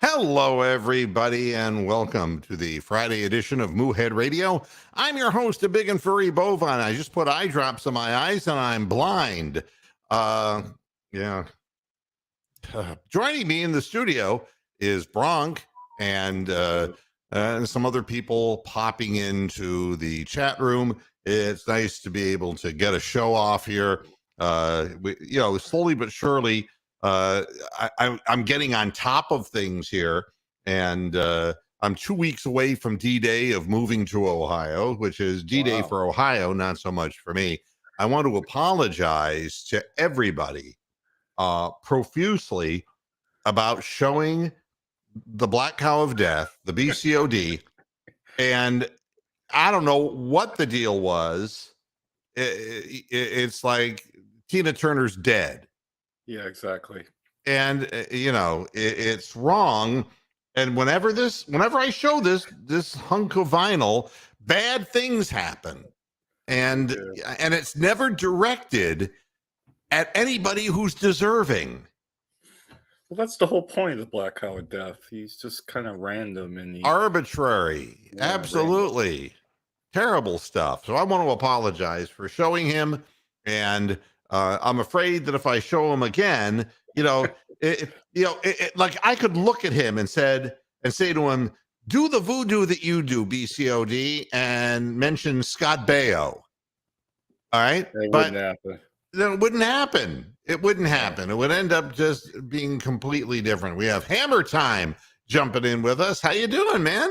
Hello, everybody, and welcome to the Friday edition of Moohead Radio. I'm your host, a big and furry bovine. I just put eye drops on my eyes and I'm blind. Uh, yeah. Joining me in the studio is Bronk and some other people popping into the chat room. It's nice to be able to get a show off here. Slowly but surely, I'm getting on top of things here, and I'm 2 weeks away from D-Day of moving to Ohio, which is D-Day for Ohio, not so much for me. I want to apologize to everybody profusely about showing the Black Cow of Death, the BCOD, and I don't know what the deal was. It's like Tina Turner's dead. Yeah, exactly. And it's wrong. And whenever I show this hunk of vinyl, bad things happen, and it's never directed at anybody who's deserving. Well, that's the whole point of Black Cow of Death. He's just kind of random and arbitrary. Absolutely random. Terrible stuff. So I want to apologize for showing him, and I'm afraid that if I show him again, like I could look at him and say to him, "Do the voodoo that you do, BCOD," and mention Scott Baio. All right, it wouldn't happen. Then it wouldn't happen. It wouldn't happen. It would end up just being completely different. We have Hammer Time jumping in with us. How you doing, man?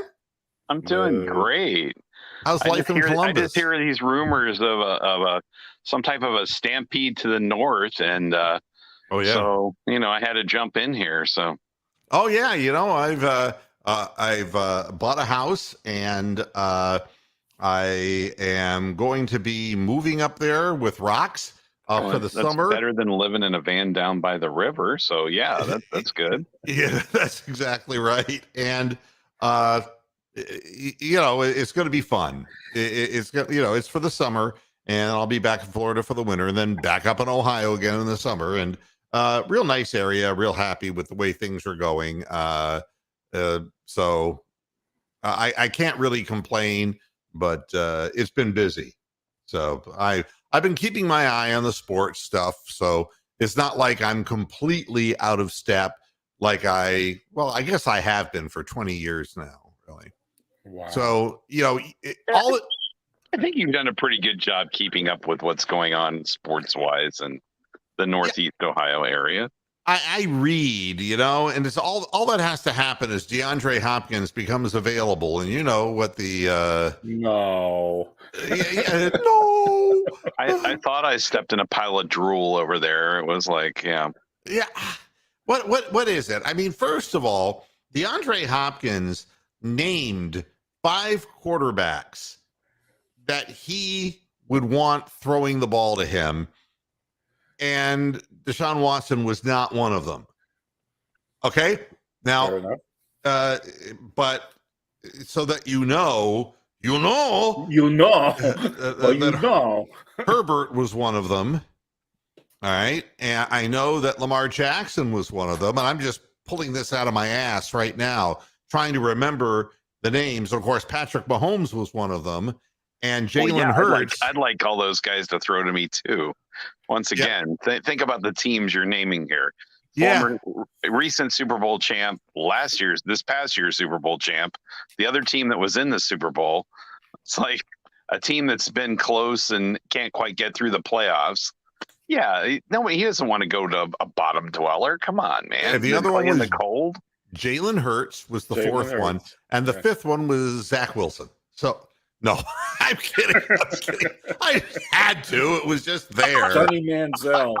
I'm doing great. How's life in Columbus? I just hear these rumors of some type of a stampede to the north, and so I had to jump in here. So, I've bought a house, and I am going to be moving up there with rocks for the summer. Better than living in a van down by the river. So yeah, that's good. Yeah, that's exactly right. And it's going to be fun. It's for the summer, and I'll be back in Florida for the winter, and then back up in Ohio again in the summer. And real nice area. Real happy with the way things are going. So I can't really complain, but it's been busy. So I've been keeping my eye on the sports stuff. So it's not like I'm completely out of step. Like I guess I have been for 20 years now, really. Wow. So, I think you've done a pretty good job keeping up with what's going on sports-wise in the Northeast Ohio area. I read, and it's all that has to happen is DeAndre Hopkins becomes available, and what the no. No. I thought I stepped in a pile of drool over there. It was like, yeah. What is it? I mean, first of all, DeAndre Hopkins named 5 quarterbacks that he would want throwing the ball to him, and Deshaun Watson was not one of them. Okay? Now, but so that Herbert was one of them. All right. And I know that Lamar Jackson was one of them. And I'm just pulling this out of my ass right now, trying to remember the names. Of course, Patrick Mahomes was one of them. And Jalen Hurts. I'd like all those guys to throw to me too. Once again, think about the teams you're naming here. Former recent Super Bowl champ, this past year's Super Bowl champ, the other team that was in the Super Bowl. It's like a team that's been close and can't quite get through the playoffs. Yeah, no, he doesn't want to go to a bottom dweller. Come on, man. Yeah, the other one was in the cold. Jalen Hurts was the fourth one, and the fifth one was Zach Wilson. So, no, I'm kidding. I had to. It was just there. Johnny Manziel.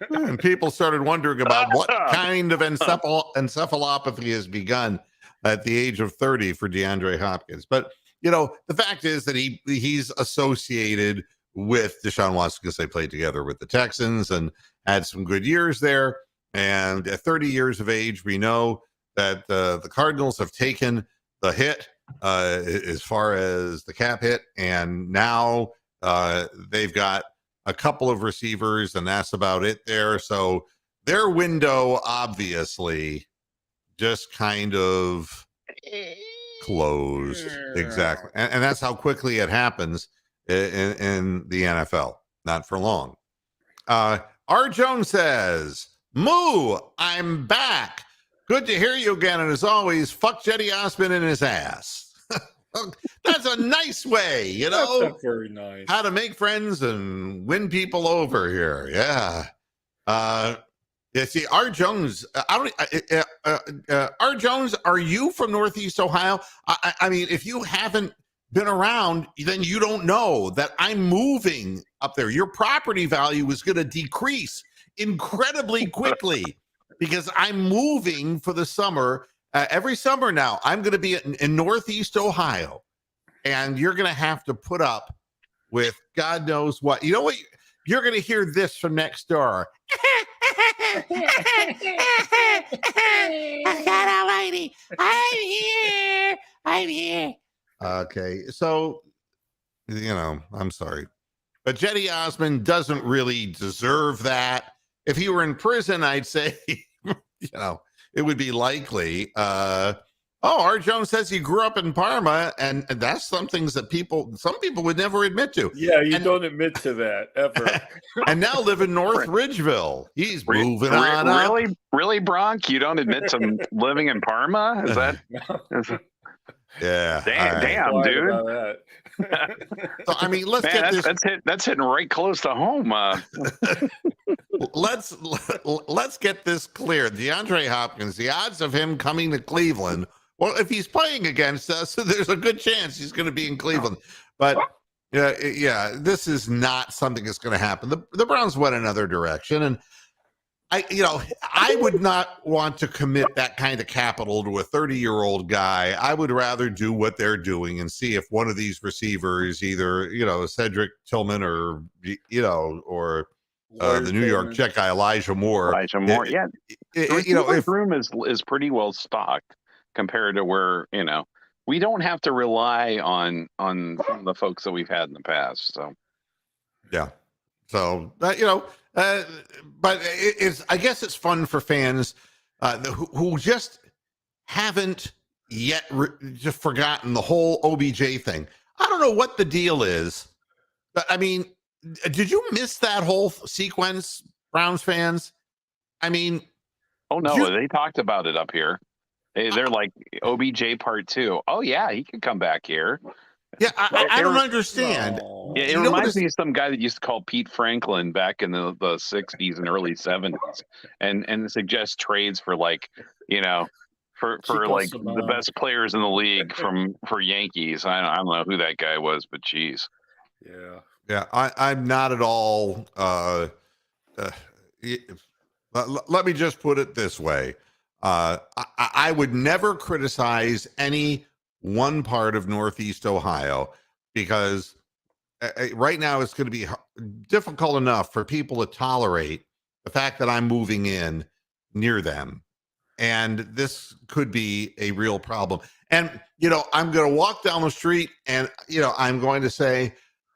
And people started wondering about what kind of encephalopathy has begun at the age of 30 for DeAndre Hopkins. But, the fact is that he's associated with Deshaun Watson because they played together with the Texans and had some good years there. And at 30 years of age, we know that the Cardinals have taken the hit as far as the cap hit. And now they've got a couple of receivers, and that's about it there. So their window obviously just kind of closed. Exactly. And that's how quickly it happens in the NFL. Not for long. R. Jones says, Moo, I'm back. Good to hear you again. And as always, fuck Jetty Osmond in his ass. That's a nice way, you know. That's not very nice. How to make friends and win people over here. Yeah. Yeah, see, R. Jones, R. Jones, are you from Northeast Ohio? I mean, if you haven't been around, then you don't know that I'm moving up there. Your property value is going to decrease incredibly quickly because I'm moving for the summer. Every summer now, I'm going to be in Northeast Ohio, and you're going to have to put up with God knows what. You know what? You're going to hear this from next door. God Almighty, I'm here. Okay, so, you know, I'm sorry. But Jetty Osmond doesn't really deserve that. If he were in prison, I'd say, you know, it would be likely. R. Jones says he grew up in Parma, and that's some things that some people would never admit to. Yeah, you don't admit to that ever. And now live in North Ridgeville. He's moving on up. Really, Bronk? You don't admit to living in Parma? Is that? Yeah. Damn, dude. So, I mean, that's hitting right close to home. Let's get this clear. DeAndre Hopkins, the odds of him coming to Cleveland, well, if he's playing against us, there's a good chance he's going to be in Cleveland. But yeah, this is not something that's going to happen. The Browns went another direction, and I would not want to commit that kind of capital to a 30-year-old guy. I would rather do what they're doing and see if one of these receivers, either, Cedric Tillman or, or the New York Jet guy, Elijah Moore. Yeah. If room is pretty well stocked compared to where, we don't have to rely on some of the folks that we've had in the past. So, yeah. So, but I guess it's fun for fans who just haven't yet just forgotten the whole OBJ thing. I don't know what the deal is, but I mean, did you miss that whole sequence, Browns fans? I mean, oh no, they talked about it up here. They're like OBJ part 2. Oh yeah, he could come back here. Yeah, I don't understand. Yeah, it reminds me of some guy that used to call Pete Franklin back in the 60s and early 70s and suggest trades for for the best players in the league for Yankees. I don't know who that guy was, but geez. Yeah. Yeah, I'm not at all. Let me just put it this way. I would never criticize any one part of Northeast Ohio because right now it's going to be difficult enough for people to tolerate the fact that I'm moving in near them. And this could be a real problem. And, I'm going to walk down the street and, I'm going to say,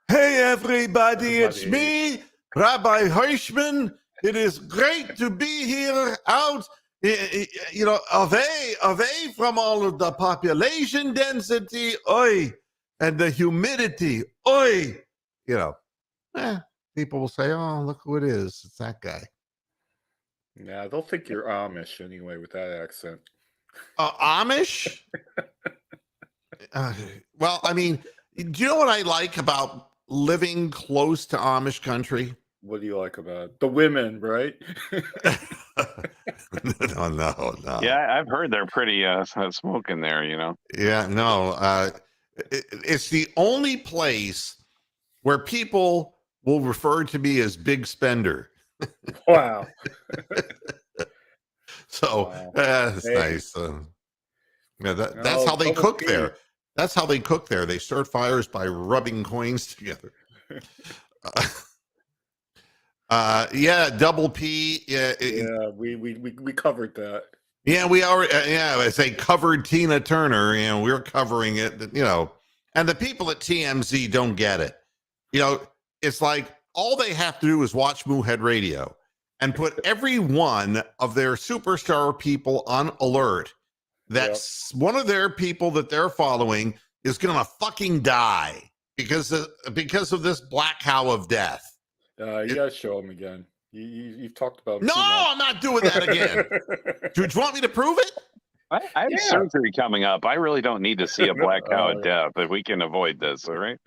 hey, everybody, it's me, Rabbi Hirschman. It is great to be here out, away from all of the population density, and the humidity, People will say, oh, look who it is. It's that guy. Yeah, they'll think you're Amish anyway with that accent. Amish? Well, I mean, do you know what I like about living close to Amish country? What do you like about it? The women, right? No. Yeah, I've heard they're pretty smoking there, Yeah, no. It's the only place where people will refer to me as Big Spender. Wow. So that's nice. That's how they cook there. That's how they cook there. They start fires by rubbing coins together. Double P. We covered that. Yeah, we already. I say covered Tina Turner. We're covering it. And the people at TMZ don't get it. It's like all they have to do is watch Moohead Radio, and put every one of their superstar people on alert that one of their people that they're following is going to fucking die because of this black cow of death. You got to show him again. You've talked about him No, too much. I'm not doing that again. Do you want me to prove it? I have surgery coming up. I really don't need to see a black cow at death, but we can avoid this, all right?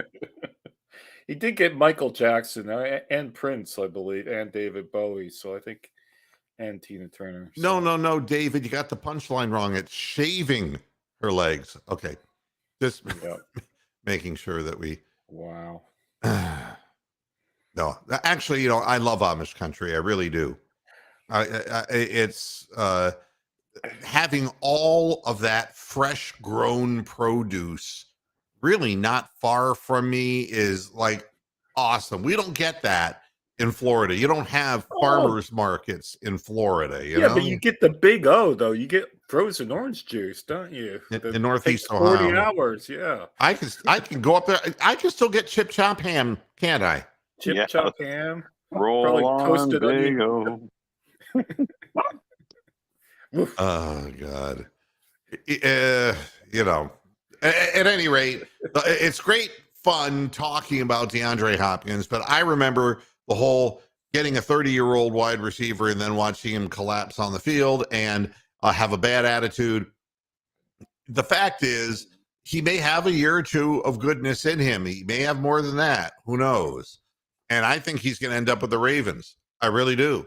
He did get Michael Jackson and Prince, I believe, and David Bowie. So I think, and Tina Turner. So. No, David, you got the punchline wrong. It's shaving her legs. Okay, just making sure that we. Wow. No, actually, I love Amish country. I really do. It's having all of that fresh grown produce really not far from me is like awesome. We don't get that in Florida. You don't have farmers markets in Florida. You know? But you get the big O though. You get frozen orange juice, don't you? In Northeast Ohio. 40 Ohio. hours, yeah. I can go up there. I can still get chip chop ham, can't I? Chip chop ham. Roll on, big O. Oh God. At any rate, it's great fun talking about DeAndre Hopkins, but I remember the whole getting a 30-year-old wide receiver and then watching him collapse on the field and have a bad attitude. The fact is, he may have a year or two of goodness in him. He may have more than that. Who knows? And I think he's going to end up with the Ravens. I really do.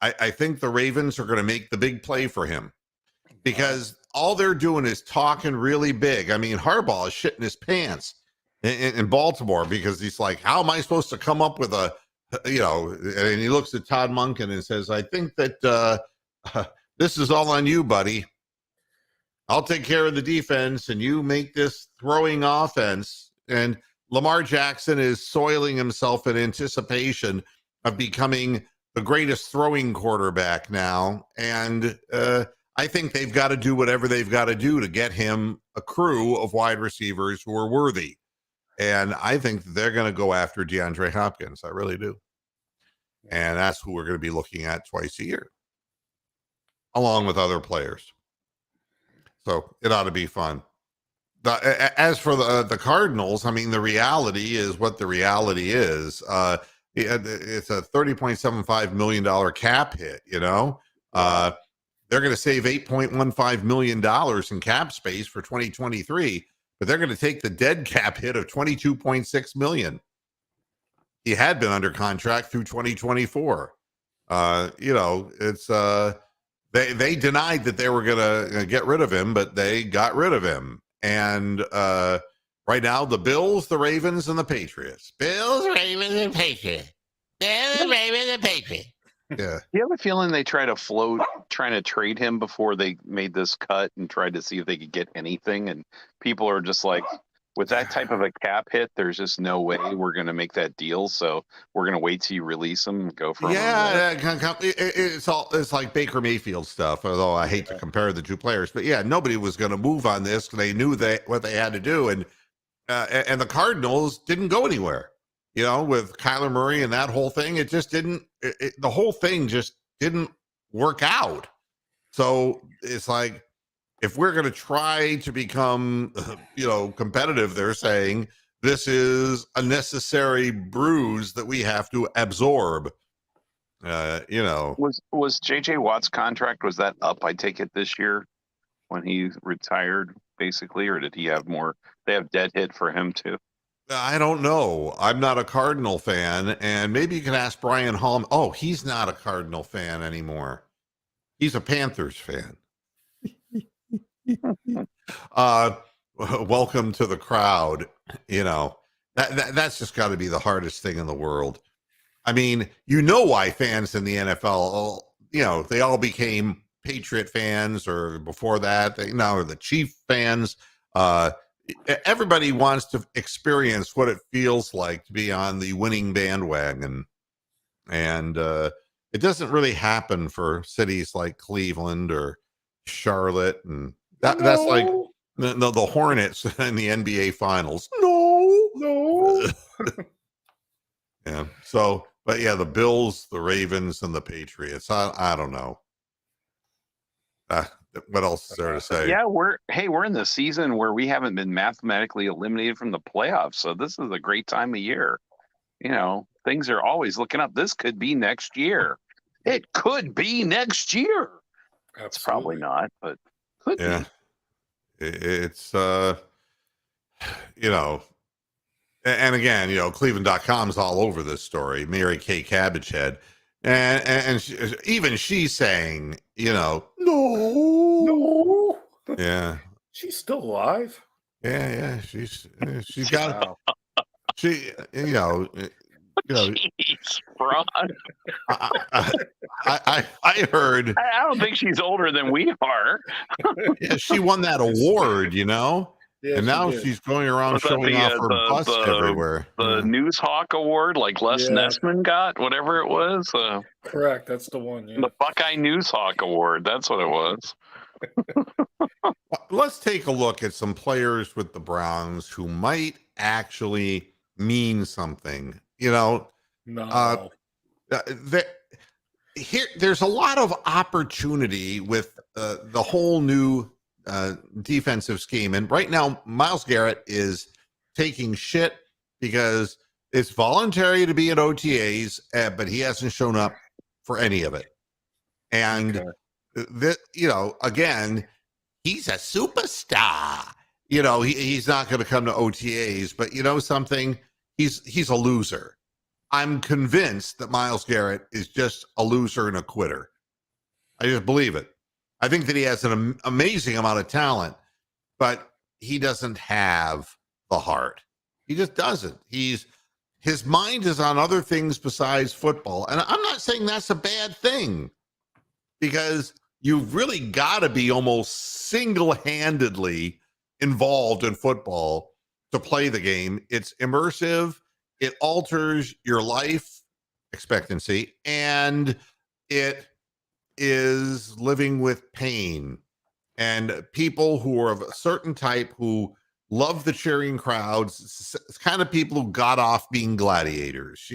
I think the Ravens are going to make the big play for him because all they're doing is talking really big. I mean, Harbaugh is shitting his pants in Baltimore because he's like, how am I supposed to come up with and he looks at Todd Monken and says, I think that this is all on you, buddy. I'll take care of the defense and you make this throwing offense. And Lamar Jackson is soiling himself in anticipation of becoming the greatest throwing quarterback now. And I think they've got to do whatever they've got to do to get him a crew of wide receivers who are worthy. And I think they're going to go after DeAndre Hopkins. I really do. And that's who we're going to be looking at twice a year, along with other players. So it ought to be fun. As for the Cardinals, I mean, the reality is what the reality is. It's a $30.75 million cap hit, They're going to save $8.15 million in cap space for 2023, but they're going to take the dead cap hit of $22.6 million. He had been under contract through 2024. It's they denied that they were going to get rid of him, but they got rid of him. And right now, the Bills, the Ravens, and the Patriots. Bills, Ravens, and Patriots. Bills, Ravens, and Patriots. Yeah. You have a feeling they trying to trade him before they made this cut and tried to see if they could get anything. And people are just like, with that type of a cap hit, there's just no way we're going to make that deal. So we're going to wait till you release him and go for him. Yeah, it's like Baker Mayfield stuff. Although I hate to compare the two players, but yeah, nobody was going to move on this. They knew what they had to do, and the Cardinals didn't go anywhere. With Kyler Murray and that whole thing, it just didn't. The whole thing just didn't work out. So it's like, if we're going to try to become, competitive, they're saying this is a necessary bruise that we have to absorb. Was JJ Watt's contract, was that up? I take it this year when he retired, basically, or did he have more? They have dead hit for him too. I don't know. I'm not a Cardinal fan, and maybe you can ask Brian Hall. Oh, he's not a Cardinal fan anymore. He's a Panthers fan. Welcome to the crowd. That's just got to be the hardest thing in the world. I mean, why fans in the NFL, they all became Patriot fans, or before that, or the Chief fans. Everybody wants to experience what it feels like to be on the winning bandwagon, and it doesn't really happen for cities like Cleveland or Charlotte, and that's like the Hornets in the NBA Finals. No. Yeah. So But yeah, the Bills, the Ravens, and the Patriots. I don't know. What else is there to say? Yeah, we're in the season where we haven't been mathematically eliminated from the playoffs, so this is a great time of year. Things are always looking up. This could be next year. It could be next year. Absolutely. It's probably not, but could Yeah, be. it's and again, Cleveland.com is all over this story. Mary Kay Cabbagehead, and even she's saying, no. Yeah. She's still alive. Yeah. She's got she. Jeez, Ron. I heard. I don't think she's older than we are. Yeah, she won that award, Yeah, and now she's going around Was that showing off her bust the everywhere. The News Hawk Award, like Les Nessman got, whatever it was. Correct, that's the one. Yeah. The Buckeye News Hawk Award. That's what it was. Let's take a look at some players with the Browns who might actually mean something. No. There's a lot of opportunity with the whole new defensive scheme, and right now Myles Garrett is taking shit because it's voluntary to be at OTAs, but he hasn't shown up for any of it. And again, he's a superstar. He's not going to come to OTAs, but something, he's a loser. I'm convinced that Myles Garrett is just a loser and a quitter. I just believe it. I think that he has an amazing amount of talent, but he doesn't have the heart. He just doesn't. His mind is on other things besides football. And I'm not saying that's a bad thing, because you've really got to be almost single-handedly involved in football to play the game. It's immersive. It alters your life expectancy, and it is living with pain. And people who are of a certain type who love the cheering crowds, it's kind of people who got off being gladiators,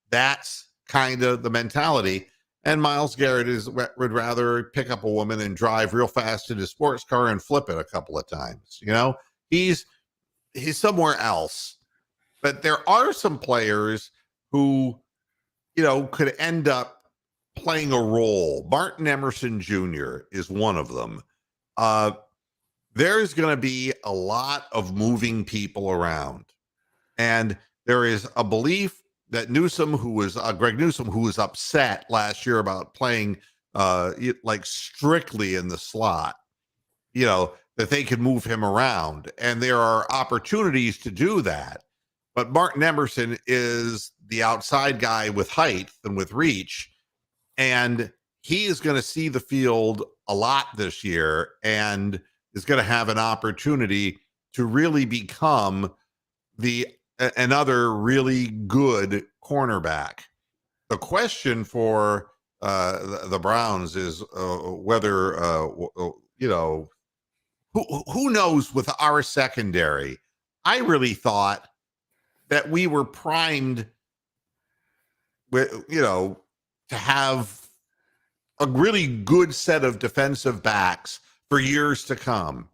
That's kind of the mentality. And Myles Garrett would rather pick up a woman and drive real fast in his sports car and flip it a couple of times. He's somewhere else. But there are some players who, could end up playing a role. Martin Emerson Jr. is one of them. There's going to be a lot of moving people around. And there is a belief that Greg Newsome, who was upset last year about playing like strictly in the slot, that they could move him around. And there are opportunities to do that. But Martin Emerson is the outside guy with height and with reach, and he is going to see the field a lot this year and is going to have an opportunity to really become another really good cornerback. The question for the Browns is whether who knows with our secondary. I really thought that we were primed with, to have a really good set of defensive backs for years to come.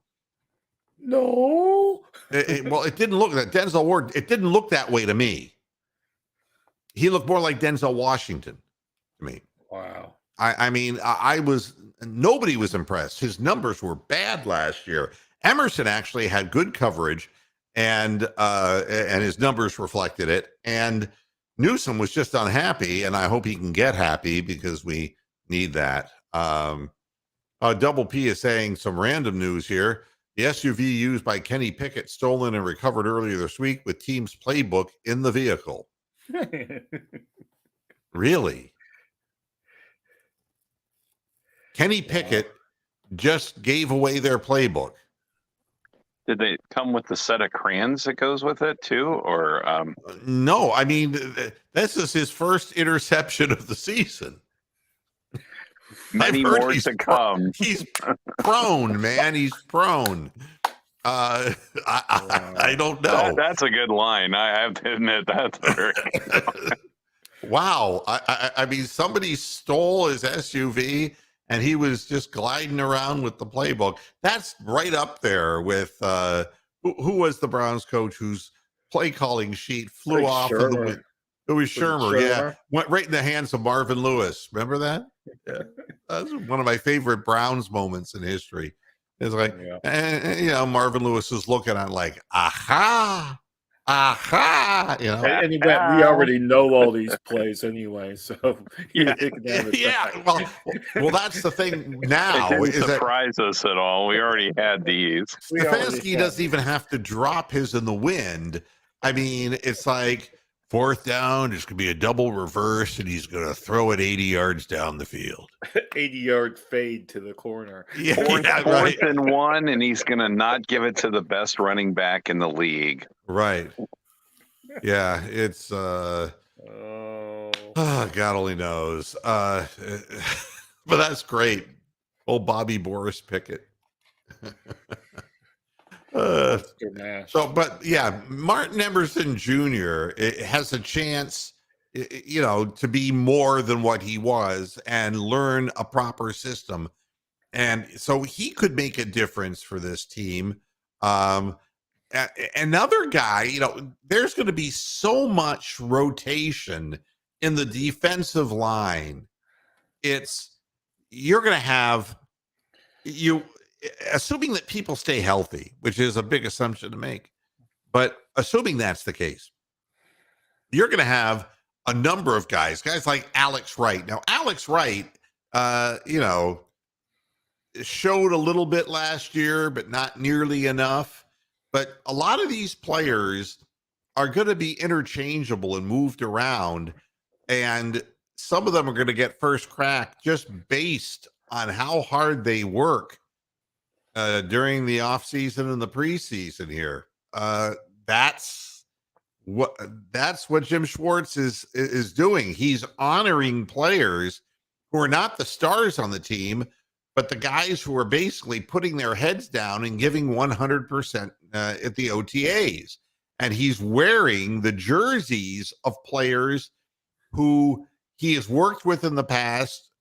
No. It didn't look that Denzel Ward. It didn't look that way to me. He looked more like Denzel Washington to me. Wow. Nobody was impressed. His numbers were bad last year. Emerson actually had good coverage, and his numbers reflected it. And Newsome was just unhappy, and I hope he can get happy because we need that. Double P is saying some random news here. The SUV used by Kenny Pickett stolen and recovered earlier this week with team's playbook in the vehicle. Really? Kenny Pickett just gave away their playbook. Did they come with the set of crayons that goes with it too, or no? I mean, this is his first interception of the season. Many more to come. He's prone, man. He's prone. I don't know. That's a good line. I have to admit that's very. Wow. I mean, somebody stole his SUV and he was just gliding around with the playbook. That's right up there with who was the Browns coach whose play calling sheet flew Like off in the Shermer. wind? It was Was it Shermer, yeah. Shermer? Went right in the hands of Marvin Lewis. Remember that? Yeah. That's one of my favorite Browns moments in history. It's like, Yeah. Marvin Lewis is looking at like, aha, And he went, we already know all these plays anyway, so you can have it yeah. back. Well, that's the thing It now. didn't Is that surprise us at all. We already had these. We already Stefanski had doesn't it. even have to drop his in the wind. I mean, it's like 4th down, there's going to be a double reverse, and he's going to throw it 80 yards down the field. 80-yard fade to the corner. Yeah, Fourth right. and 1, and he's going to not give it to the best running back in the league. Right. Yeah, it's Oh. God only knows. But that's great. Old Bobby Boris Pickett. That's good match. So, but yeah, Martin Emerson Jr. Has a chance, to be more than what he was and learn a proper system. And so he could make a difference for this team. Another guy, there's going to be so much rotation in the defensive line. You're going to have assuming that people stay healthy, which is a big assumption to make, but assuming that's the case, you're going to have a number of guys like Alex Wright. Now, Alex Wright, showed a little bit last year, but not nearly enough. But a lot of these players are going to be interchangeable and moved around, and some of them are going to get first crack just based on how hard they work during the offseason and the preseason here. That's what Jim Schwartz is doing. He's honoring players who are not the stars on the team, but the guys who are basically putting their heads down and giving 100% at the OTAs. And he's wearing the jerseys of players who he has worked with in the past,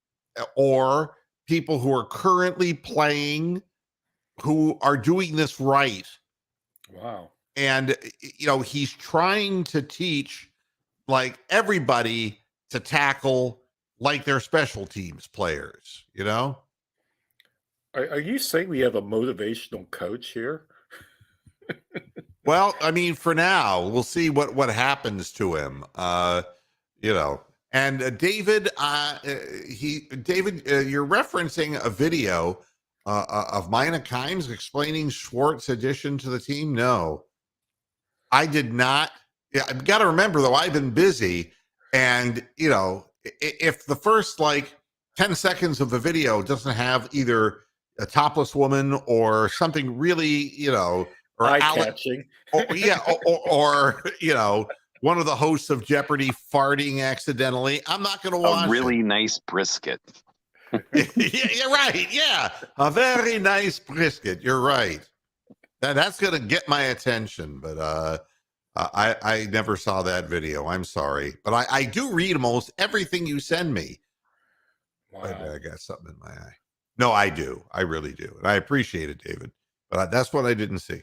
or people who are currently playing who are doing this right. Wow. And, he's trying to teach like everybody to tackle like they're special teams players, Are you saying we have a motivational coach here? Well, I mean, for now, we'll see what happens to him. And David, you're referencing a video of Mina Kimes explaining Schwartz's addition to the team. No, I did not. Yeah, I've got to remember though, I've been busy, and if the first 10 seconds of the video doesn't have either a topless woman or something really, or eye-catching, or one of the hosts of Jeopardy farting accidentally, I'm not going to watch a really nice brisket. You're right. Yeah, a very nice brisket. You're right. That's going to get my attention, but I never saw that video. I'm sorry, but I do read almost everything you send me. Wow. I got something in my eye. No, I do. I really do, and I appreciate it, David. But that's what I didn't see.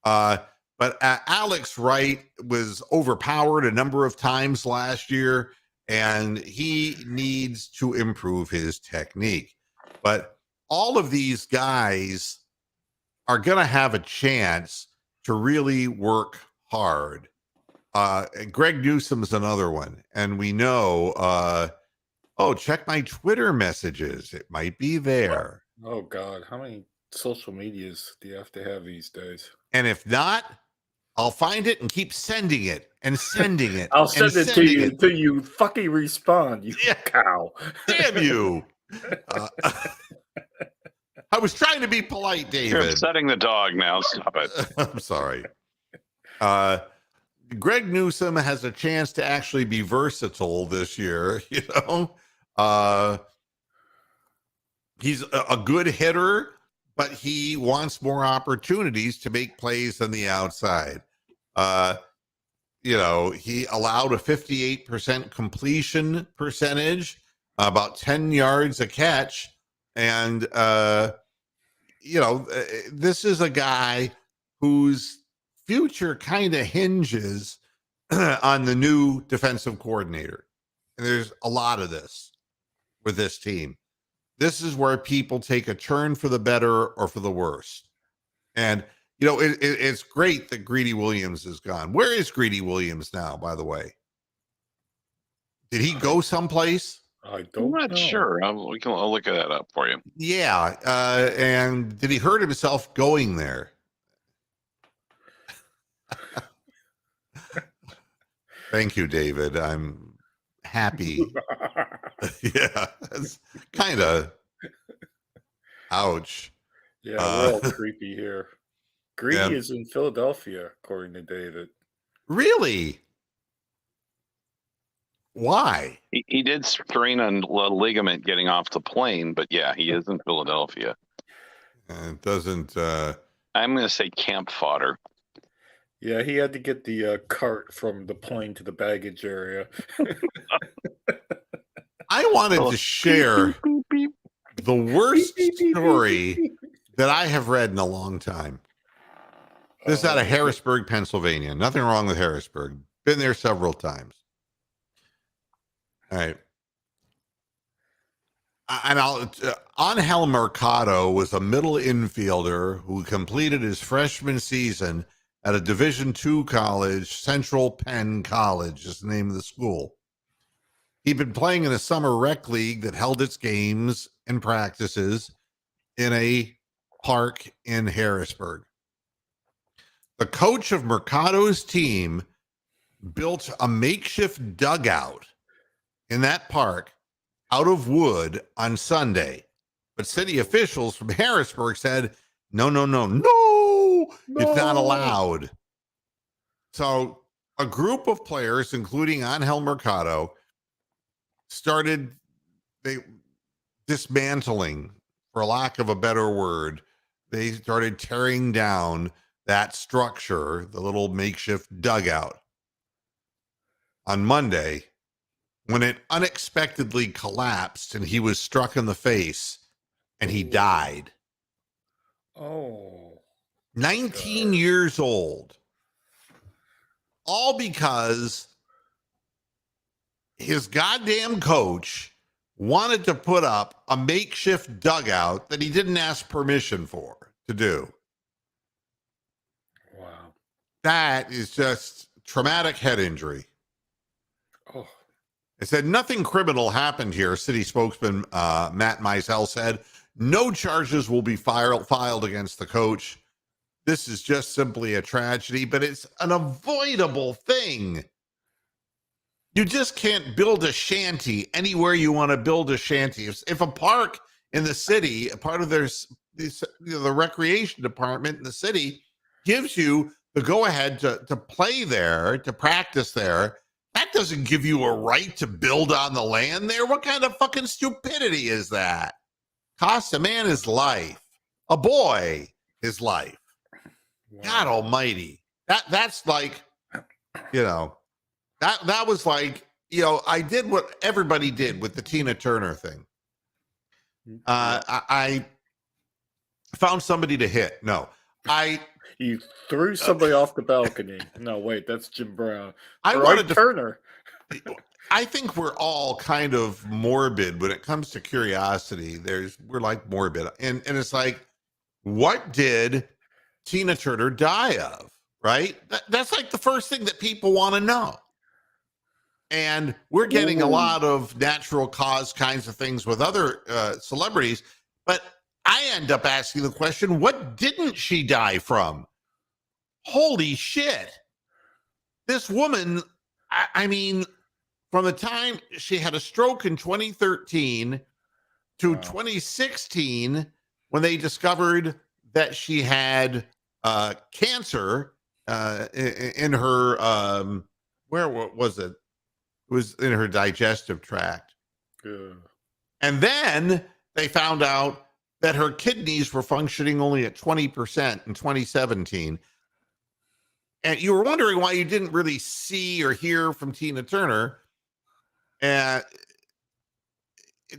But Alex Wright was overpowered a number of times last year, and he needs to improve his technique. But all of these guys are going to have a chance to really work hard. Greg Newsome's another one. And we know, check my Twitter messages. It might be there. Oh, God. How many social medias do you have to have these days? And if not, I'll find it and keep sending it and sending it. I'll send it to you until you fucking respond, you cow. Damn you. I was trying to be polite, David. You're upsetting the dog now. Stop it. I'm sorry. Greg Newsome has a chance to actually be versatile this year. He's a good hitter, but he wants more opportunities to make plays on the outside. he allowed a 58% completion percentage, about 10 yards a catch. And, this is a guy whose future kind of hinges on the new defensive coordinator. And there's a lot of this with this team. This is where people take a turn for the better or for the worse. And, it's great that Greedy Williams is gone. Where is Greedy Williams now, by the way? Did he go someplace? I I'm don't not know. sure. I'll look that up for you. Yeah. And did he hurt himself going there? Thank you, David. I'm happy. Yeah. That's kind of ouch. Yeah, we're all creepy here. Greedy Yeah. is in Philadelphia, according to David. Really? Why? He did strain a ligament getting off the plane, but yeah, he is in Philadelphia. It doesn't. I'm going to say camp fodder. Yeah, he had to get the cart from the plane to the baggage area. I wanted to share the worst story that I have read in a long time. This is out of Harrisburg, Pennsylvania. Nothing wrong with Harrisburg. Been there several times. All right. And Angel Mercado was a middle infielder who completed his freshman season at a Division II college, Central Penn College is the name of the school. He'd been playing in a summer rec league that held its games and practices in a park in Harrisburg. The coach of Mercado's team built a makeshift dugout in that park out of wood on Sunday. But city officials from Harrisburg said, no, it's not allowed. So a group of players, including Angel Mercado, started dismantling, for lack of a better word. They started tearing down that structure, the little makeshift dugout, on Monday, when it unexpectedly collapsed and he was struck in the face and he died. Oh. 19 years old. All because his goddamn coach wanted to put up a makeshift dugout that he didn't ask permission for to do. Wow. That is just traumatic head injury. Oh. It said nothing criminal happened here. City spokesman Matt Meisel said no charges will be filed against the coach. This is just simply a tragedy, but it's an avoidable thing. You just can't build a shanty anywhere you want to build a shanty. If a park in the city, a part of the recreation department in the city gives you the go-ahead to play there, to practice there, that doesn't give you a right to build on the land there. What kind of fucking stupidity is that? Costs a man his life, a boy his life. Wow. God almighty. That's like, that was like, I did what everybody did with the Tina Turner thing. I found somebody to hit. No, You threw somebody off the balcony. No, wait, that's Jim Brown. I Or wanted Ike to Turner. I think we're all kind of morbid when it comes to curiosity. We're like morbid. And it's like, what did Tina Turner die of? Right? That's like the first thing that people want to know. And we're getting a lot of natural cause kinds of things with other celebrities, but I end up asking the question, what didn't she die from? Holy shit. This woman, I mean, from the time she had a stroke in 2013 to 2016, when they discovered that she had cancer in her, where was it? It was in her digestive tract. And then they found out that her kidneys were functioning only at 20% in 2017. and you were wondering why you didn't really see or hear from Tina Turner. And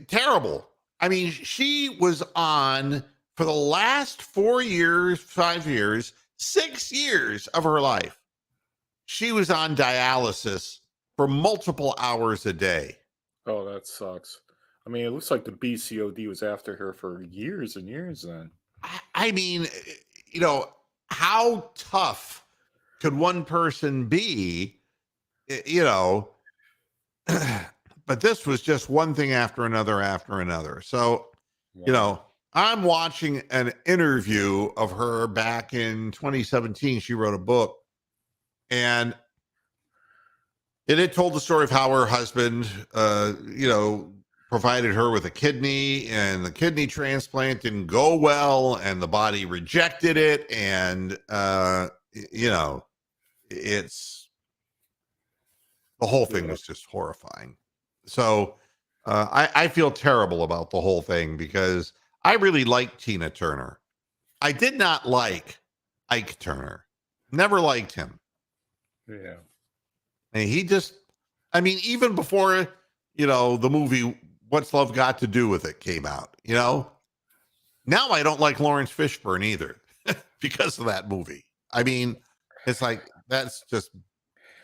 terrible. I mean, she was on for the last 4 years, 5 years, 6 years of her life. She was on dialysis for multiple hours a day. Oh, that sucks. I mean, it looks like the BCOD was after her for years and years then. I mean, how tough could one person be? But this was just one thing after another. So, I'm watching an interview of her back in 2017. She wrote a book, and it told the story of how her husband, provided her with a kidney, and the kidney transplant didn't go well, and the body rejected it. And, it's the whole thing was just horrifying. So I feel terrible about the whole thing because I really liked Tina Turner. I did not like Ike Turner. Never liked him. Yeah. And even before, the movie What's Love Got to Do with It came out, now I don't like Lawrence Fishburne either because of that movie. I mean, it's like, that's just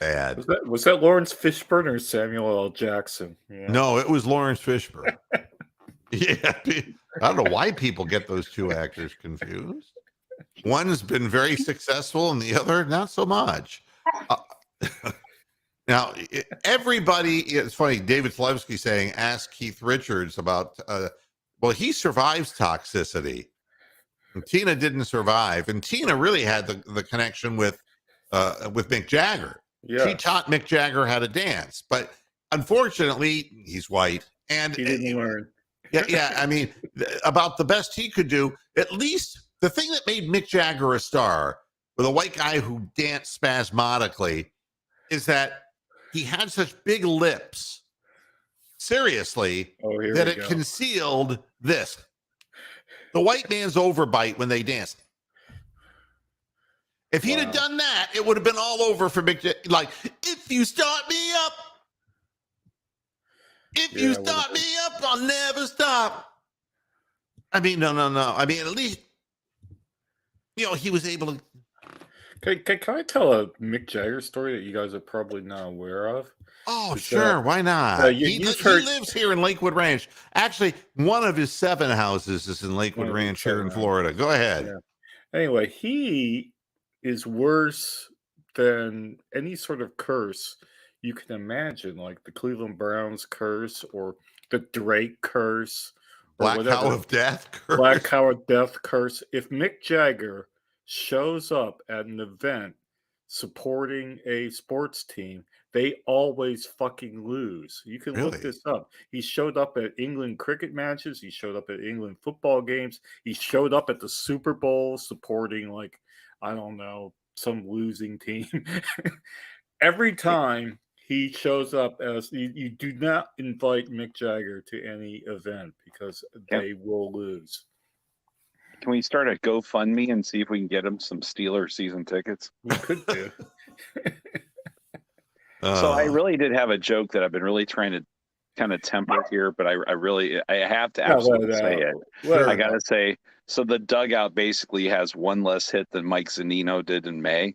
bad. Was that Lawrence Fishburne or Samuel L. Jackson? Yeah. No, it was Lawrence Fishburne. Yeah. I don't know why people get those two actors confused. One's been very successful and the other not so much. Now, everybody, it's funny, David Slevsky saying, ask Keith Richards about, he survives toxicity. And Tina didn't survive. And Tina really had the connection with Mick Jagger. Yeah. She taught Mick Jagger how to dance. But unfortunately, he's white. And he didn't learn. Yeah. I mean, about the best he could do, at least the thing that made Mick Jagger a star with a white guy who danced spasmodically is that he had such big lips, seriously, that it concealed this. The white man's overbite when they danced. If he'd have done that, it would have been all over for Mick Jagger. Like, if you start me up, you start me up, I'll never stop. I mean, no. I mean, at least, he was able to. Can I tell a Mick Jagger story that you guys are probably not aware of? Oh, sure. Why not? He lives here in Lakewood Ranch. Actually, one of his 7 houses is in Lakewood Ranch here in Florida. Go ahead. Yeah. Anyway, he is worse than any sort of curse you can imagine, like the Cleveland Browns curse or the Drake curse. Black Cow of Death curse. Black Cow of Death curse. If Mick Jagger shows up at an event supporting a sports team, they always fucking lose. You can look this up. He showed up at England cricket matches. He showed up at England football games. He showed up at the Super Bowl supporting, like, I don't know, some losing team. Every time he shows up, as you do not invite Mick Jagger to any event because they will lose. Can we start a GoFundMe and see if we can get him some Steelers season tickets? We could do. So I really did have a joke that I've been really trying to kind of temper here, but I have to absolutely say it. I got to say, so the dugout basically has one less hit than Mike Zunino did in May.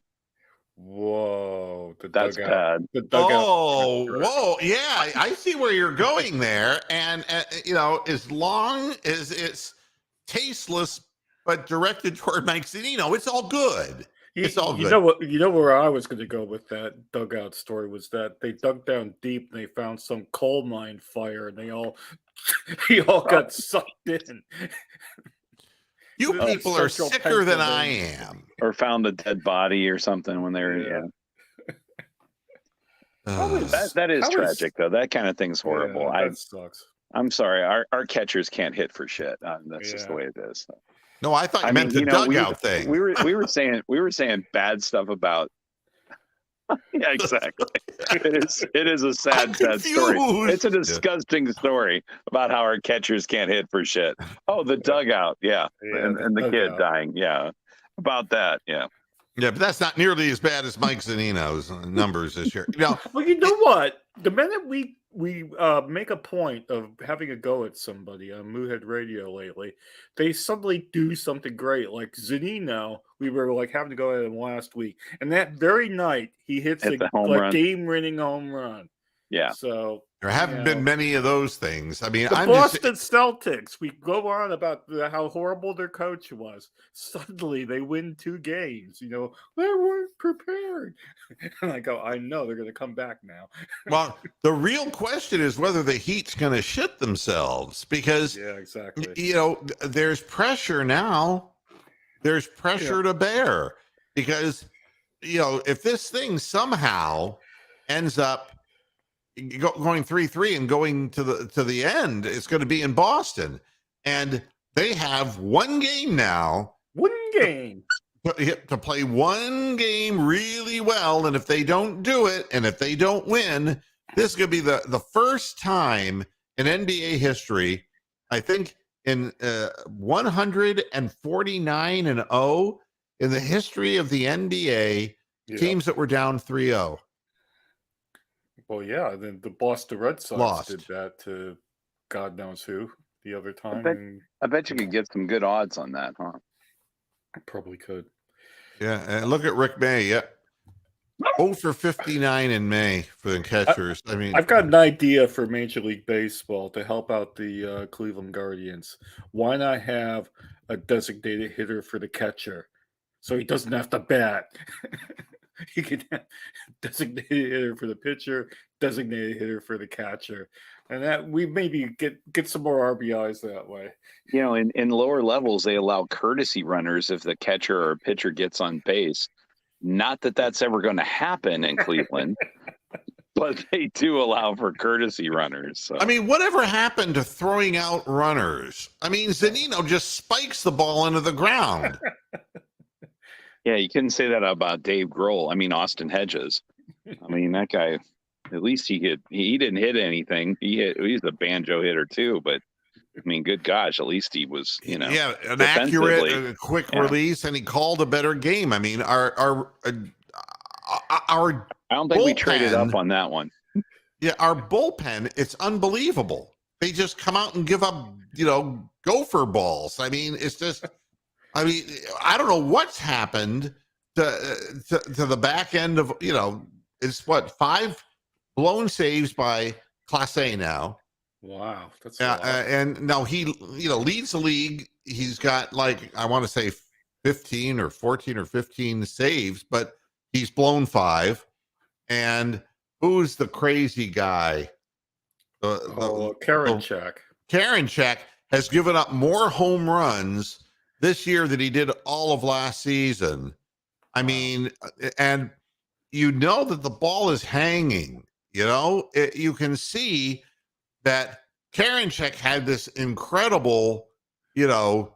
Whoa, that's bad. The dugout. Whoa, yeah, I see where you're going there, and as long as it's tasteless but directed toward Mike Zunino, it's all good. It's all good. You know where I was going to go with that dugout story was that they dug down deep and they found some coal mine fire, and they all got sucked in. You people are sicker than I am. Or found a dead body or something when they were. That is tragic, though. That kind of thing's horrible. That sucks. I'm sorry. Our catchers can't hit for shit. That's just the way it is. No, I thought you meant the dugout thing. We were saying bad stuff about. Yeah, exactly. It is a sad story. It's a disgusting story about how our catchers can't hit for shit. Oh, the dugout, and the kid dying, about that, Yeah, but that's not nearly as bad as Mike Zunino's numbers this year. Well, you know what? The minute we make a point of having a go at somebody on Moohead Radio lately, they suddenly do something great. Like Zunino, we were like having to go at him last week, and that very night he hits a game-winning home run. Yeah. So there haven't been many of those things. I mean, the Boston Celtics, we go on about how horrible their coach was. Suddenly they win 2 games. They weren't prepared. And I go, I know they're going to come back now. Well, the real question is whether the Heat's going to shit themselves because, yeah, exactly. There's pressure now. There's pressure to bear because, if this thing somehow ends up going 3-3 and going to the end, it's going to be in Boston, and they have one game now. One game to play one game really well, and if they don't do it, and if they don't win, this is going to be the first time in NBA history, I think, in 149-0 in the history of the NBA, teams that were down 3-0. Well, yeah, then the Boston Red Sox did that to God knows who the other time. I bet you could get some good odds on that, huh? I probably could. Yeah, and look at Rick May. Yeah, 0 for 59 in May for the catchers. I've got an idea for Major League Baseball to help out the Cleveland Guardians. Why not have a designated hitter for the catcher so he doesn't have to bat? You could have designated hitter for the pitcher, designated hitter for the catcher, and that we maybe get some more RBIs that way. In lower levels, they allow courtesy runners if the catcher or pitcher gets on base. Not that that's ever going to happen in Cleveland, but they do allow for courtesy runners. So. Whatever happened to throwing out runners? Zunino just spikes the ball into the ground. Yeah, you couldn't say that about Dave Grohl. Austin Hedges. That guy, at least he didn't hit anything. He's a banjo hitter too, but good gosh, at least he was, an accurate, quick release, and he called a better game. Our I don't think we traded up on that one. Yeah, our bullpen, it's unbelievable. They just come out and give up, gopher balls. It's just. I don't know what's happened to the back end of, it's 5 blown saves by Clase now. Wow. That's and now he, leads the league. He's got I want to say 15 or 14 or 15 saves, but he's blown 5. And who's the crazy guy? Karinchak. Karinchak has given up more home runs this year that he did all of last season. And that the ball is hanging, you can see that Karinchak had this incredible, 12-6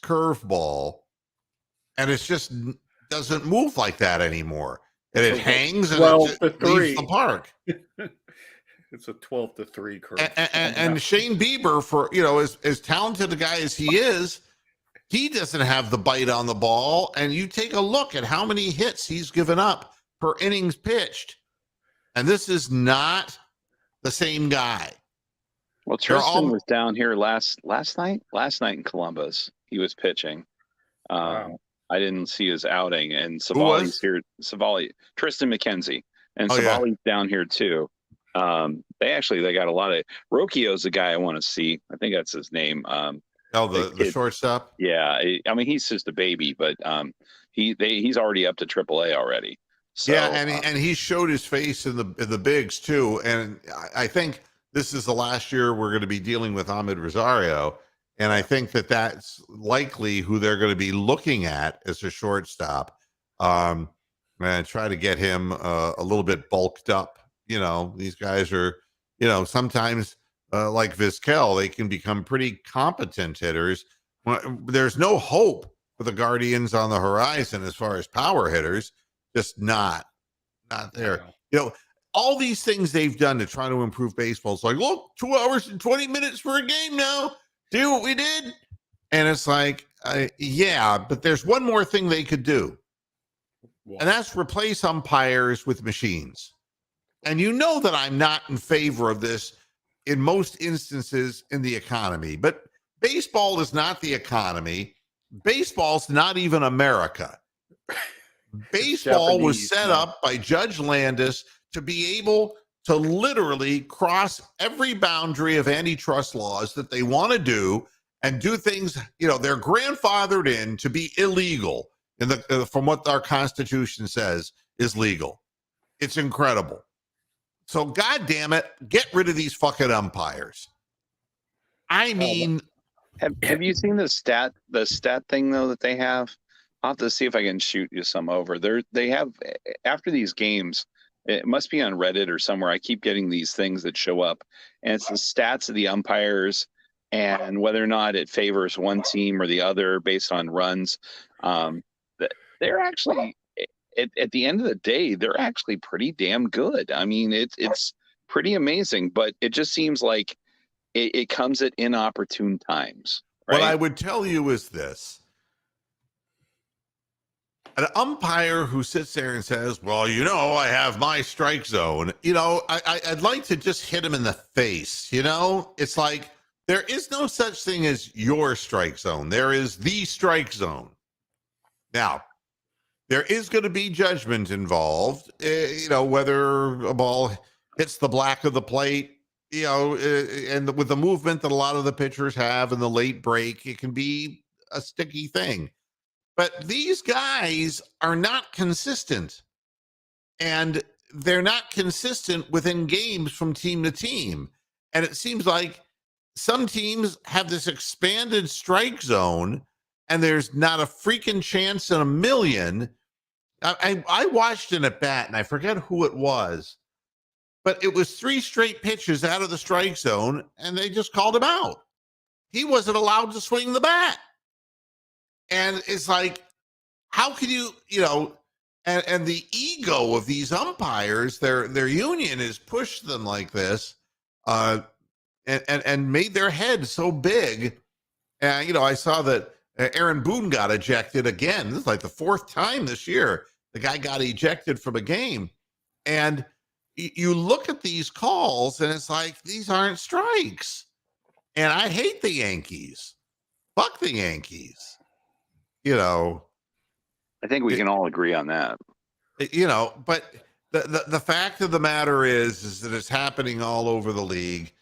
curveball, and it just doesn't move like that anymore. And it hangs and it leaves the park. It's a 12-3 curve. And Shane Bieber, for as talented a guy as he is, he doesn't have the bite on the ball. And you take a look at how many hits he's given up per innings pitched, and this is not the same guy. Well, Tristan was down here last night in Columbus. He was pitching. Wow. I didn't see his outing, and Savali's here. Tristan McKenzie, and Savali's down here too. They got a lot of Rocchio's the guy I want to see. I think that's his name. The shortstop. Yeah, he's just a baby, but he's already up to AAA already. So, yeah, and he showed his face in the bigs too. And I think this is the last year we're going to be dealing with Ahmed Rosario, and I think that's likely who they're going to be looking at as a shortstop. And try to get him a little bit bulked up. These guys are, sometimes like Vizquel, they can become pretty competent hitters. There's no hope for the Guardians on the horizon as far as power hitters, just not there. All these things they've done to try to improve baseball. It's like, look, 2 hours and 20 minutes for a game now. See what we did? And it's like, Yeah, but there's one more thing they could do. Wow. And that's replace umpires with machines. And you know that I'm not in favor of this in most instances in the economy, but baseball is not the economy. Baseball's not even America. Baseball was set up by Judge Landis to be able to literally cross every boundary of antitrust laws that they want to do and do things, you know, they're grandfathered in to be illegal in the from what our Constitution says is legal. It's incredible. So, God damn it, get rid of these fucking umpires. I mean, have you seen the stat thing though that they have? I'll have to see if I can shoot you some over. They have after these games. It must be on Reddit or somewhere. I keep getting these things that show up, and it's the stats of the umpires and whether or not it favors one team or the other based on runs. They're actually, at the end of the day, they're actually pretty damn good. I mean, it's pretty amazing, but it just seems like it comes at inopportune times. Right? What I would tell you is this. An umpire who sits there and says, well, you know, I have my strike zone. You know, I'd like to just hit him in the face. You know, it's like there is no such thing as your strike zone. There is the strike zone. Now, there is going to be judgment involved, you know, whether a ball hits the black of the plate, you know, and with the movement that a lot of the pitchers have in the late break, it can be a sticky thing. But these guys are not consistent, and they're not consistent within games from team to team. And it seems like some teams have this expanded strike zone, and there's not a freaking chance in a million. I watched an at bat, and I forget who it was, but it was 3 straight pitches out of the strike zone, and they just called him out. He wasn't allowed to swing the bat. And it's like, how can you know, and the ego of these umpires, their union has pushed them like this, and made their head so big. And, you know, I saw that Aaron Boone got ejected again. This is like the 4th time this year. The guy got ejected from a game. And you look at these calls, and it's like, these aren't strikes. And I hate the Yankees. Fuck the Yankees. You know, I think we can all agree on that. You know, but the fact of the matter is that it's happening all over the league,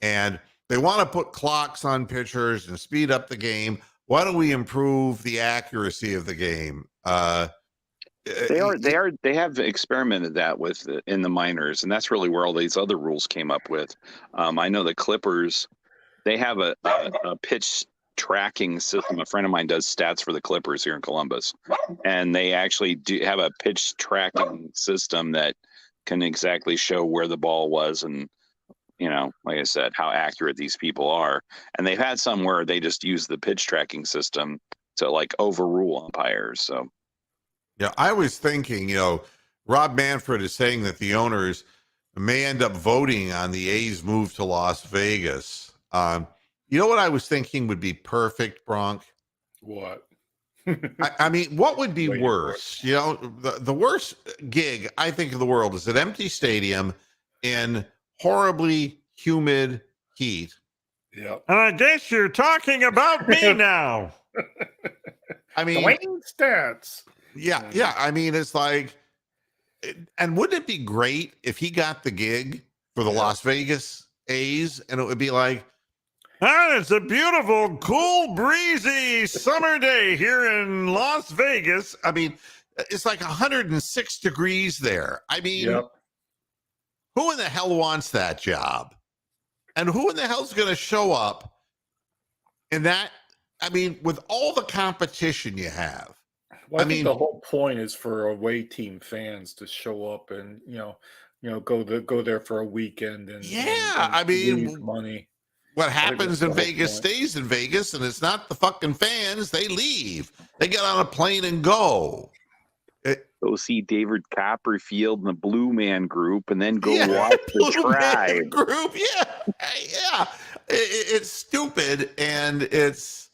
and they want to put clocks on pitchers and speed up the game. Why don't we improve the accuracy of the game? They have experimented that with in the minors, and that's really where all these other rules came up with. I know the Clippers, they have a pitch tracking system. A friend of mine does stats for the Clippers here in Columbus, and they actually do have a pitch tracking system that can exactly show where the ball was, and, you know, like I said, how accurate these people are. And they've had some where they just use the pitch tracking system to like overrule umpires. So yeah, I was thinking, you know, Rob Manfred is saying that the owners may end up voting on the A's move to Las Vegas. You know what I was thinking would be perfect, Bronk? What? I mean, what would be worse? You know, the worst gig I think in the world is an empty stadium in horribly humid heat. Yeah. And I guess you're talking about me now. I mean, Wayne stats. Yeah. I mean, it's like, and wouldn't it be great if he got the gig for the Las Vegas A's, and it would be like, and it's a beautiful, cool, breezy summer day here in Las Vegas. I mean, it's like 106 degrees there. I mean, who in the hell wants that job? And who in the hell is going to show up in that? I mean, with all the competition you have. Well, I mean, the whole point is for away team fans to show up and, you know, go there for a weekend and I mean, money. What happens in Vegas stays in Vegas, and it's not the fucking fans. They leave. They get on a plane and go. Go see David Copperfield and the Blue Man Group, and then go watch the Tribe Group. Yeah. It's stupid, and it's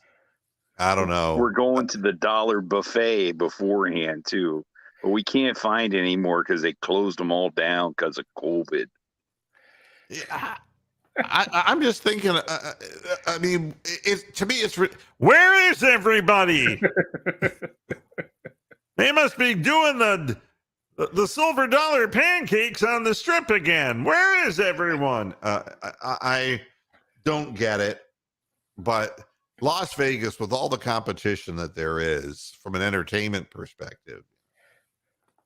I don't know. We're going to the dollar buffet beforehand too, but we can't find any more because they closed them all down because of COVID. Yeah, I'm just thinking. I mean, to me, it's where is everybody? They must be doing the silver dollar pancakes on the strip again. Where is everyone? I don't get it, but Las Vegas, with all the competition that there is from an entertainment perspective,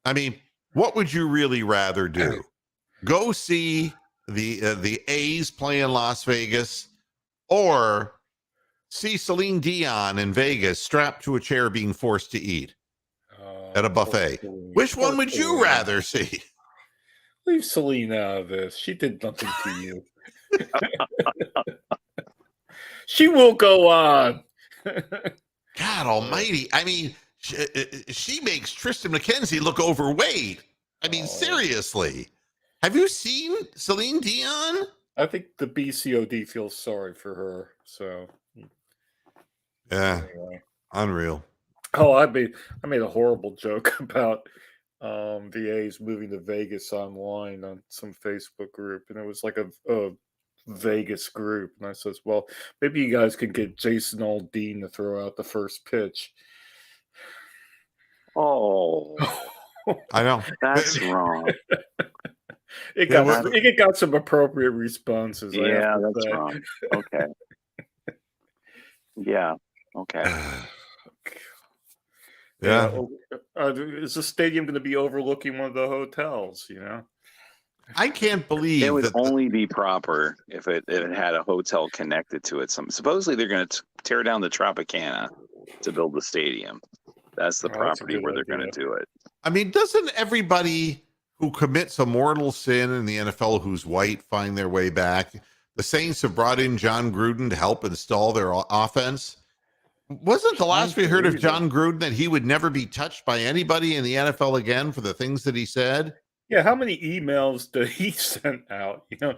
I mean, what would you really rather do? Go see the A's play in Las Vegas, or see Celine Dion in Vegas strapped to a chair being forced to eat at a buffet? Which one would you rather see? Leave Celine out of this. She did nothing to you. She will go on. God almighty. I mean, she makes Tristan McKenzie look overweight. I mean, seriously. Have you seen Celine Dion? I think the BCOD feels sorry for her. So, yeah, anyway. Unreal. Oh, I made a horrible joke about the A's moving to Vegas online on some Facebook group, and it was like a Vegas group, and I says, well, maybe you guys can get Jason Aldean to throw out the first pitch. Oh, I know. That's wrong. It got some appropriate responses. Yeah, that's wrong. Okay. Yeah. Okay. Yeah. Is the stadium going to be overlooking one of the hotels? You know, I can't believe it would only be proper if it had a hotel connected to it. Supposedly they're going to tear down the Tropicana to build the stadium. That's the property where they're going to do it. I mean, doesn't everybody who commits a mortal sin in the NFL who's white find their way back? The Saints have brought in John Gruden to help install their offense. Wasn't the last we heard of John Gruden that he would never be touched by anybody in the NFL again for the things that he said? Yeah, how many emails did he send out? You know,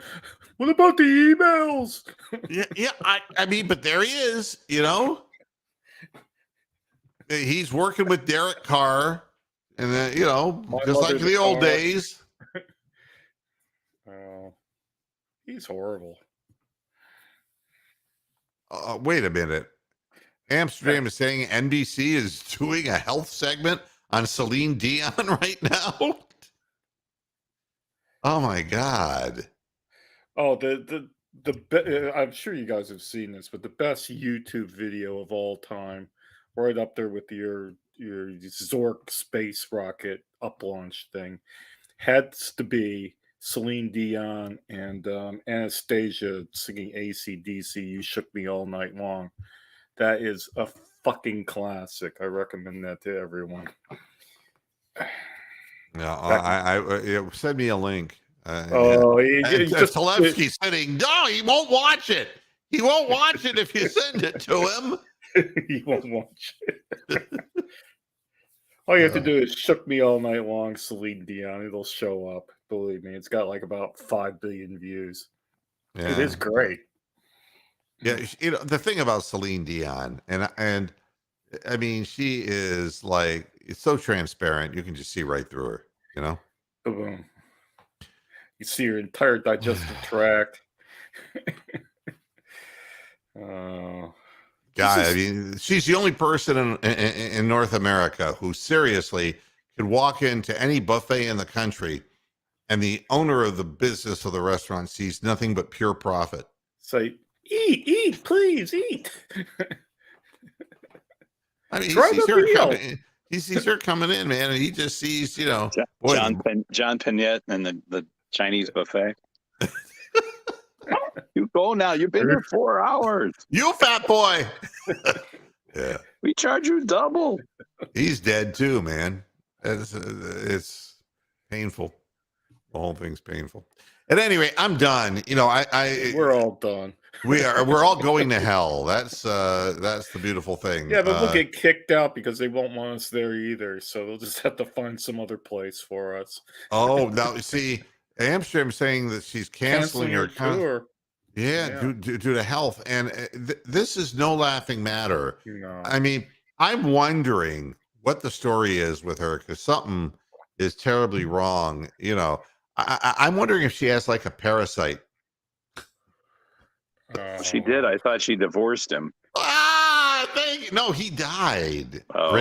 what about the emails? yeah. I mean, but there he is. You know, he's working with Derek Carr, and then just like the old days. He's horrible. Wait a minute. Amsterdam is saying NBC is doing a health segment on Celine Dion right now. Oh my God. Oh, I'm sure you guys have seen this, but the best YouTube video of all time, right up there with your Zork space rocket up launch thing, has to be Celine Dion and Anastasia singing AC/DC, You Shook Me All Night Long. That is a fucking classic. I recommend that to everyone. No, send me a link. Talevsky's sitting. No, he won't watch it. He won't watch it if you send it to him. He won't watch it. All you have to do is "Shook Me All Night Long" Celine Dion. It'll show up. Believe me, it's got like about 5 billion views. Yeah. It is great. Yeah, the thing about Celine Dion, and I mean, she is like, it's so transparent. You can just see right through her. You know. Boom. You see her entire digestive tract. I mean, she's the only person in North America who seriously could walk into any buffet in the country, and the owner of the business of the restaurant sees nothing but pure profit. Say, eat, please, eat. I mean, he sees her coming in, man, and he just sees, John Panette and the Chinese buffet. You go now. You've been here 4 hours. You fat boy. Yeah. We charge you double. He's dead too, man. It's painful. The whole thing's painful. At any rate, I'm done. We're all done. We're all going to hell. That's the beautiful thing. Yeah, but we'll get kicked out because they won't want us there either. So they'll just have to find some other place for us. Oh, now see, Amsterdam saying that she's canceling her tour. Yeah, due to health. And this is no laughing matter. No. I mean, I'm wondering what the story is with her because something is terribly wrong. You know, I'm wondering if she has like a parasite. She did. I thought she divorced him. No, he died. Oh,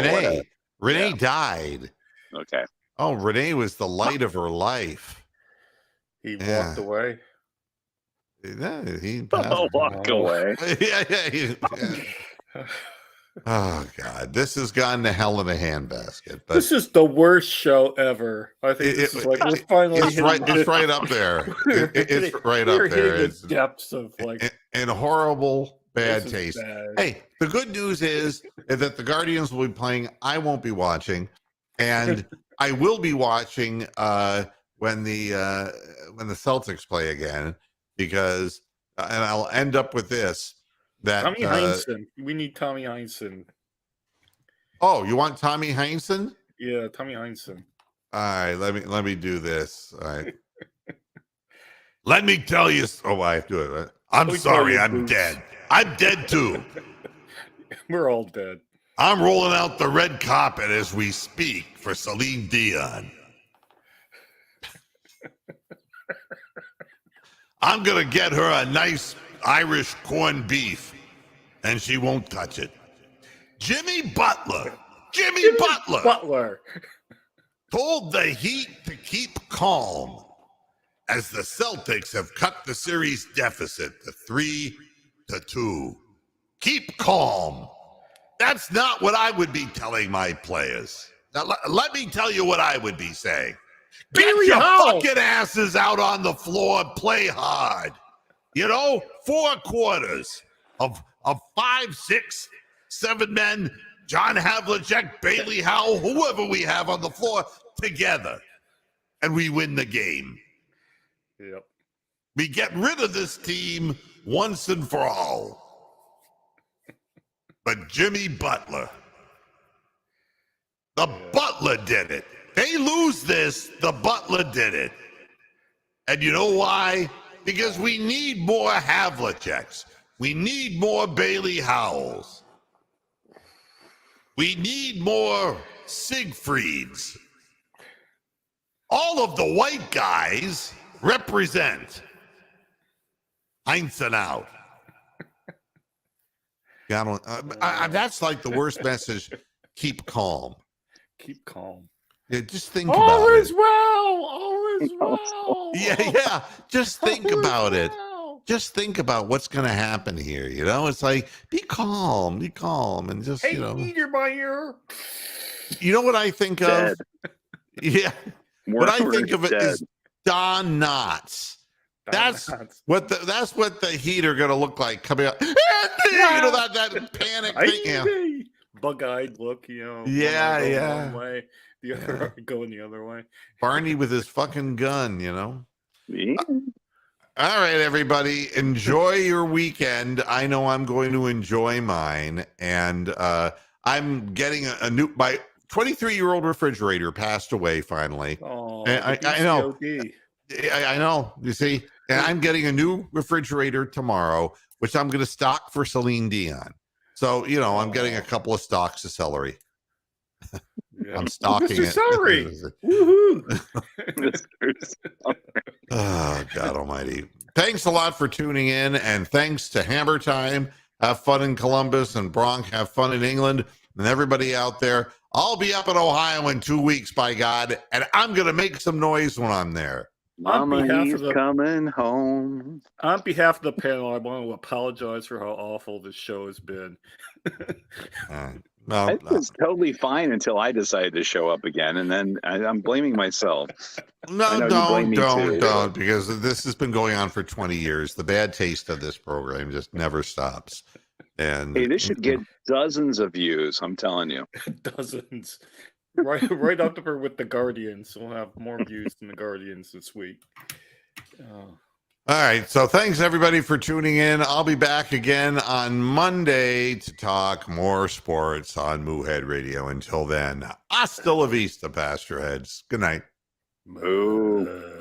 Renee died. Okay. Oh, Renee was the light of her life. He walked away. Yeah, he walk away. yeah. Oh God, this has gone to hell in a handbasket. But this is the worst show ever. I think this is like we're finally. It's right up there. It's right up there. It's the depths of like and horrible bad taste. Bad. Hey, the good news is that the Guardians will be playing. I won't be watching, and I will be watching when the Celtics play again because, and I'll end up with this. That Tommy Heinsohn. We need Tommy Heinsohn. Oh, you want Tommy Heinsohn? Yeah, Tommy Heinsohn. All right, let me do this. All right. Let me tell you. Oh, I have to do it. I'm sorry, I'm dead. I'm dead too. We're all dead. I'm rolling out the red carpet as we speak for Celine Dion. I'm gonna get her a nice Irish corned beef, and she won't touch it. Jimmy Butler told the Heat to keep calm as the Celtics have cut the series deficit to 3-2. Keep calm. That's not what I would be telling my players. Now, let me tell you what I would be saying. Get your fucking asses out on the floor and play hard. You know, 4 quarters of 5, 6, 7 men, John Havlicek, Bailey Howell, whoever we have on the floor together, and we win the game. Yep. We get rid of this team once and for all. But Jimmy Butler, Butler did it. They lose this, the Butler did it. And you know why? Because we need more Havliceks. We need more Bailey Howells. We need more Siegfrieds. All of the white guys represent. Heinsohn out. That's like the worst message. Keep calm. Keep calm. Yeah, just think about it. All is well. Yeah. Just think about it. Just think about what's going to happen here. You know, it's like, be calm, and just, hey, Niedermeyer. You know what I think of? Yeah. What I think of it is Don Knotts. That's what the Heat are going to look like coming up. You know, that panic thing. Yeah. Bug-eyed look, you know. Yeah. One way, the other going the other way. Barney with his fucking gun, you know. Yeah. All right, everybody, enjoy your weekend. I know I'm going to enjoy mine, and I'm getting a new. My 23-year-old refrigerator passed away finally. Oh, I know. I know. You see, and I'm getting a new refrigerator tomorrow, which I'm going to stock for Celine Dion. So, you know, I'm getting a couple of stalks of celery. Yeah. I'm stocking Mr. it. Celery. Woohoo. Oh, God almighty. Thanks a lot for tuning in, and thanks to Hammer Time. Have fun in Columbus, and Bronx. Have fun in England, and everybody out there. I'll be up in Ohio in 2 weeks, by God, and I'm going to make some noise when I'm there. Mama, he's coming home. On behalf of the panel, I want to apologize for how awful this show has been. No, it was totally fine until I decided to show up again, and then I'm blaming myself. No, don't, because this has been going on for 20 years. The bad taste of this program just never stops. And hey, this should get dozens of views. I'm telling you, dozens. Right up there with the Guardians. We'll have more views than the Guardians this week. All right. So thanks, everybody, for tuning in. I'll be back again on Monday to talk more sports on Moohead Radio. Until then, hasta la vista, Pastor Heads. Good night. Moo.